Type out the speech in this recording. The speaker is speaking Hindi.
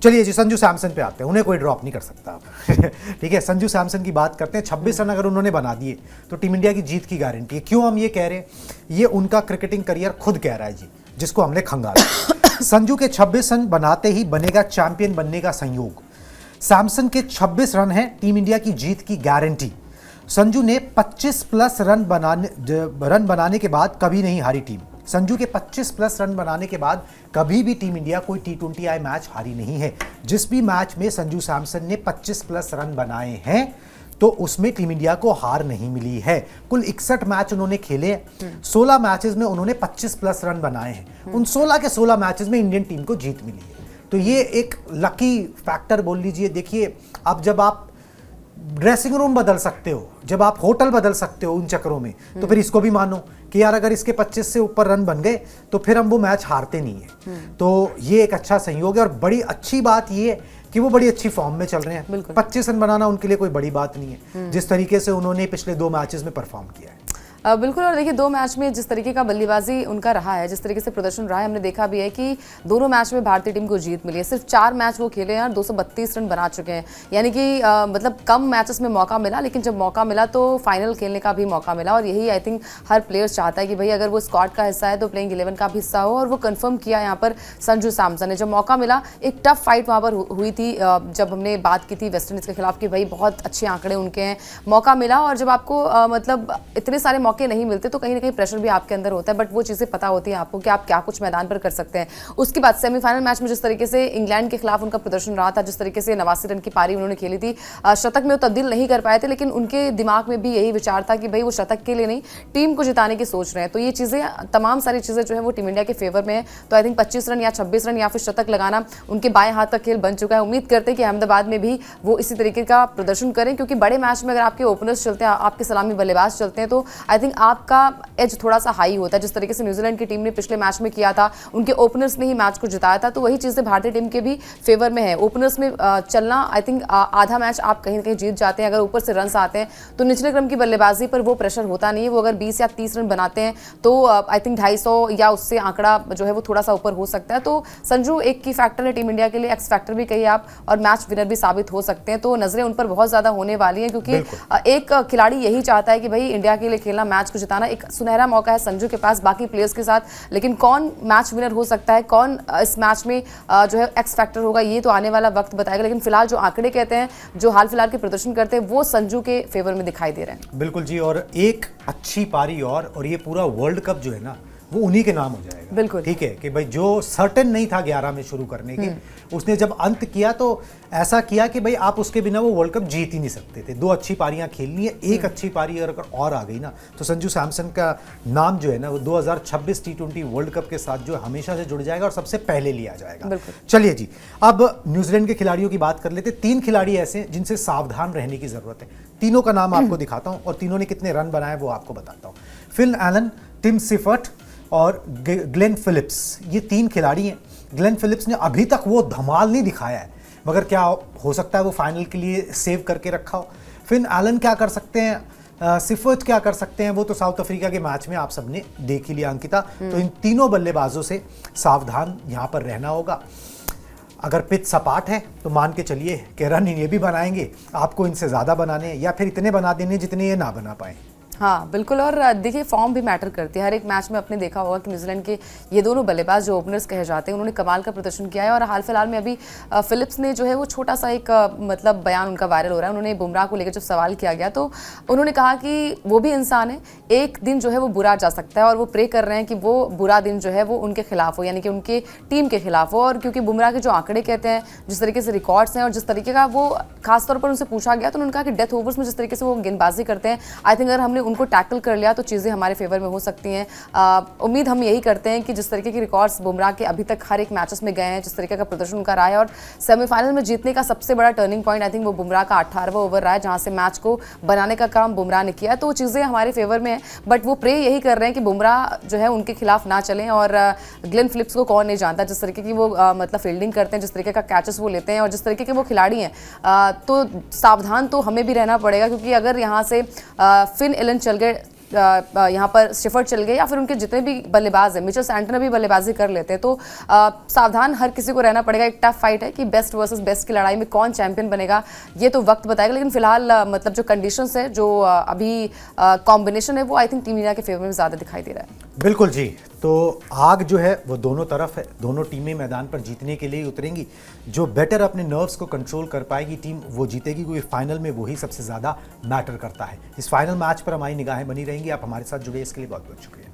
चलिए जी, संजू सैमसन पे आते हैं, उन्हें कोई ड्रॉप नहीं कर सकता ठीक है, संजू सैमसन की बात करते हैं। 26 रन अगर उन्होंने बना दिए तो टीम इंडिया की जीत की गारंटी है। क्यों हम ये कह रहे हैं? ये उनका क्रिकेटिंग करियर खुद कह रहा है जी, जिसको हमने खंगाला। संजू के 26 रन बनाते ही बनेगा चैंपियन बनने का संयोग। सैमसन के 26 रन है टीम इंडिया की जीत की गारंटी। संजू ने 25 प्लस रन बनाने के बाद कभी नहीं हारी टीम। संजू के 25 प्लस रन बनाने के बाद कभी भी टीम इंडिया कोई T20I मैच हारी नहीं है। जिस भी मैच में संजू सैमसन ने 25 प्लस रन बनाए हैं तो उसमें टीम इंडिया को हार नहीं मिली है। कुल 61 मैच उन्होंने खेले हैं, 16 मैचेस में उन्होंने 25 प्लस रन बनाए हैं। उन 16 के 16 मैचेस में इंडियन टीम को जीत मिली है। तो ये एक लकी फैक्टर बोल लीजिए। देखिए, अब जब आप ड्रेसिंग रूम बदल सकते हो, जब आप होटल बदल सकते हो उन चक्करों में, तो फिर इसको भी मानो कि यार अगर इसके 25 से ऊपर रन बन गए तो फिर हम वो मैच हारते नहीं है। तो ये एक अच्छा संयोग है और बड़ी अच्छी बात ये है कि वो बड़ी अच्छी फॉर्म में चल रहे हैं। 25 रन बनाना उनके लिए कोई बड़ी बात नहीं है, जिस तरीके से उन्होंने पिछले 2 मैचेस में परफॉर्म किया है। बिल्कुल। और देखिए, 2 मैच में जिस तरीके का बल्लेबाजी उनका रहा है, जिस तरीके से प्रदर्शन रहा है, हमने देखा भी है कि दोनों मैच में भारतीय टीम को जीत मिली है। सिर्फ 4 मैच वो खेले हैं और 232 रन बना चुके हैं। यानी कि मतलब कम मैचेस में मौका मिला, लेकिन जब मौका मिला तो फाइनल खेलने का भी मौका मिला। और यही आई थिंक हर प्लेयर चाहता है कि भाई अगर वो स्क्वाड का हिस्सा है तो प्लेइंग 11 का भी हिस्सा हो, और वो कंफर्म किया यहाँ पर संजू सैमसन ने। जब मौका मिला, एक टफ फाइट वहाँ पर हुई थी जब हमने बात की थी वेस्टइंडीज के खिलाफ कि भाई बहुत अच्छे आंकड़े उनके हैं, मौका मिला। और जब आपको मतलब इतने सारे मौके नहीं मिलते तो कहीं ना कहीं प्रेशर भी आपके अंदर होता है, बट वो चीज़ें पता होती है आपको कि आप क्या कुछ मैदान पर कर सकते हैं। उसके बाद सेमीफाइनल मैच में जिस तरीके से इंग्लैंड के खिलाफ उनका प्रदर्शन रहा था, जिस तरीके से 89 रन की पारी उन्होंने खेली थी, शतक में वो तब्दील नहीं कर पाए थे, लेकिन उनके दिमाग में भी यही विचार था कि भाई वो शतक के लिए नहीं, टीम को जिताने की सोच रहे हैं। तो ये चीज़ें, तमाम सारी चीज़ें जो है वो टीम इंडिया के फेवर में है। तो आई थिंक 25 रन या 26 रन या फिर शतक लगाना उनके बाएं हाथ का खेल बन चुका है। उम्मीद करते हैं कि अहमदाबाद में भी वो इसी तरीके का प्रदर्शन करें, क्योंकि बड़े मैच में अगर आपके ओपनर्स चलते हैं, आपके सलामी बल्लेबाज चलते हैं, तो आई थिंक आपका एज थोड़ा सा हाई होता है। जिस तरीके से न्यूजीलैंड की टीम ने पिछले मैच में किया था, उनके ओपनर्स ने ही मैच को जिताया था, तो वही चीज़ें भारतीय टीम के भी फेवर में है। ओपनर्स में चलना, आई थिंक आधा मैच आप कहीं ना कहीं जीत जाते हैं। अगर ऊपर से रन आते हैं तो निचले क्रम की बल्लेबाजी पर वो प्रेशर होता नहीं है। वो अगर 20 या 30 रन बनाते हैं तो आई थिंक 250 या उससे आंकड़ा जो है वो थोड़ा सा ऊपर हो सकता है। तो संजू एक की फैक्टर है टीम इंडिया के लिए, एक्स फैक्टर भी कहिए आप, और मैच विनर भी साबित हो सकते हैं। तो नजरें उन पर बहुत ज्यादा होने वाली हैं, क्योंकि एक खिलाड़ी यही चाहता है कि भाई इंडिया के लिए खेलना, मैच को जिताना। एक सुनहरा मौका है संजू के पास बाकी प्लेयर्स के साथ, लेकिन कौन मैच विनर हो सकता है, कौन इस मैच में जो है एक्स फैक्टर होगा, ये तो आने वाला वक्त बताएगा। लेकिन फिलहाल जो आंकड़े कहते हैं, जो हाल फिलहाल के प्रदर्शन करते हैं, वो संजू के फेवर में दिखाई दे रहे हैं। बिल्कुल जी, और एक अच्छी पारी और ये पूरा वर्ल्ड कप जो है ना वो उन्हीं के नाम हो जाएगा। बिल्कुल ठीक है कि भाई जो सर्टेन नहीं था 11 में शुरू करने के, उसने जब अंत किया तो ऐसा किया कि भाई आप उसके बिना वो वर्ल्ड कप जीत ही नहीं सकते थे। 2 अच्छी पारियां खेलनी है, एक अच्छी पारी अगर और आ गई ना तो संजू सैमसन का नाम जो है ना वो 2026 T20 वर्ल्ड कप के साथ जो हमेशा से जुड़ जाएगा और सबसे पहले लिया जाएगा। चलिए जी, अब न्यूजीलैंड के खिलाड़ियों की बात कर लेते। 3 खिलाड़ी ऐसे हैं जिनसे सावधान रहने की जरूरत है। तीनों का नाम आपको दिखाता हूं और तीनों ने कितने रन बनाए वो आपको बताता हूं। फिल एलन, टिम सिफर्ट और ग्लेन फिलिप्स, ये 3 खिलाड़ी हैं। ग्लेन फिलिप्स ने अभी तक वो धमाल नहीं दिखाया है, मगर क्या हो सकता है वो फाइनल के लिए सेव करके रखा हो। फिन एलन क्या कर सकते हैं, सिफर्ट क्या कर सकते हैं, वो तो साउथ अफ्रीका के मैच में आप सबने देख ही लिया अंकिता। तो इन तीनों बल्लेबाजों से सावधान यहाँ पर रहना होगा। अगर पिच सपाट है तो मान के चलिए कि रन ये भी बनाएंगे, आपको इनसे ज़्यादा बनाने या फिर इतने बना देने जितने ये ना बना पाए। हाँ बिल्कुल। और देखिए, फॉर्म भी मैटर करती है। हर एक मैच में आपने देखा होगा कि न्यूजीलैंड के ये दोनों बल्लेबाज जो ओपनर्स कहे जाते हैं, उन्होंने कमाल का प्रदर्शन किया है। और हाल फिलहाल में अभी फिलिप्स ने जो है वो छोटा सा एक मतलब बयान उनका वायरल हो रहा है। उन्होंने बुमराह को लेकर जब सवाल किया गया तो उन्होंने कहा कि वो भी इंसान है, एक दिन जो है वो बुरा जा सकता है, और वो प्रे कर रहे हैं कि वो बुरा दिन जो है वो उनके खिलाफ हो, यानी कि उनके टीम के खिलाफ हो। और क्योंकि बुमराह के जो आंकड़े कहते हैं, जिस तरीके से रिकॉर्ड्स हैं और जिस तरीके का वो खासतौर पर उनसे पूछा गया तो उन्होंने कहा कि डेथ ओवर्स में जिस तरीके से वो गेंदबाजी करते हैं, आई थिंक अगर हमने उनको टैकल कर तो चीजें हमारे फेवर में हो सकती हैं। उम्मीद हम यही करते हैं कि जिस तरीके की रिकॉर्ड्स बुमराह के अभी तक हर एक मैचेस में गए हैं, जिस तरीके का प्रदर्शन उनका रहा है, और सेमीफाइनल में जीतने का सबसे बड़ा टर्निंग पॉइंट आई थिंक वो बुमराह का 18वां ओवर रहा है, जहां से मैच को बनाने का काम बुमराह ने किया। तो वो चीजें हमारे फेवर में है, बट वो प्रे यही कर रहे हैं कि बुमराह जो है उनके खिलाफ ना चलें। और ग्लेन फिलिप्स को कौन नहीं जानता, जिस तरीके की वो मतलब फील्डिंग करते हैं, जिस तरीके का कैचेस वो लेते हैं और जिस तरीके के वो खिलाड़ी हैं, तो सावधान तो हमें भी रहना पड़ेगा। क्योंकि अगर यहाँ से फिन एलन चल गए यहाँ पर स्टिफर्ड चल गए या फिर उनके जितने भी बल्लेबाज हैं, मिचेल सैंटनर भी बल्लेबाजी कर लेते हैं, तो सावधान हर किसी को रहना पड़ेगा। एक टफ फाइट है कि बेस्ट वर्सेस बेस्ट की लड़ाई में कौन चैंपियन बनेगा ये तो वक्त बताएगा, लेकिन फिलहाल मतलब जो कंडीशंस है, जो अभी कॉम्बिनेशन है, वो आई थिंक टीम इंडिया के फेवर में ज़्यादा दिखाई दे रहा है। बिल्कुल जी। तो आग जो है वो दोनों तरफ है, दोनों टीमें मैदान पर जीतने के लिए ही उतरेंगी। जो बेटर अपने नर्व्स को कंट्रोल कर पाएगी टीम वो जीतेगी, क्योंकि फाइनल में वही सबसे ज़्यादा मैटर करता है। इस फाइनल मैच पर हमारी निगाहें बनी रहेंगी। आप हमारे साथ जुड़े इसके लिए बहुत बहुत शुक्रिया।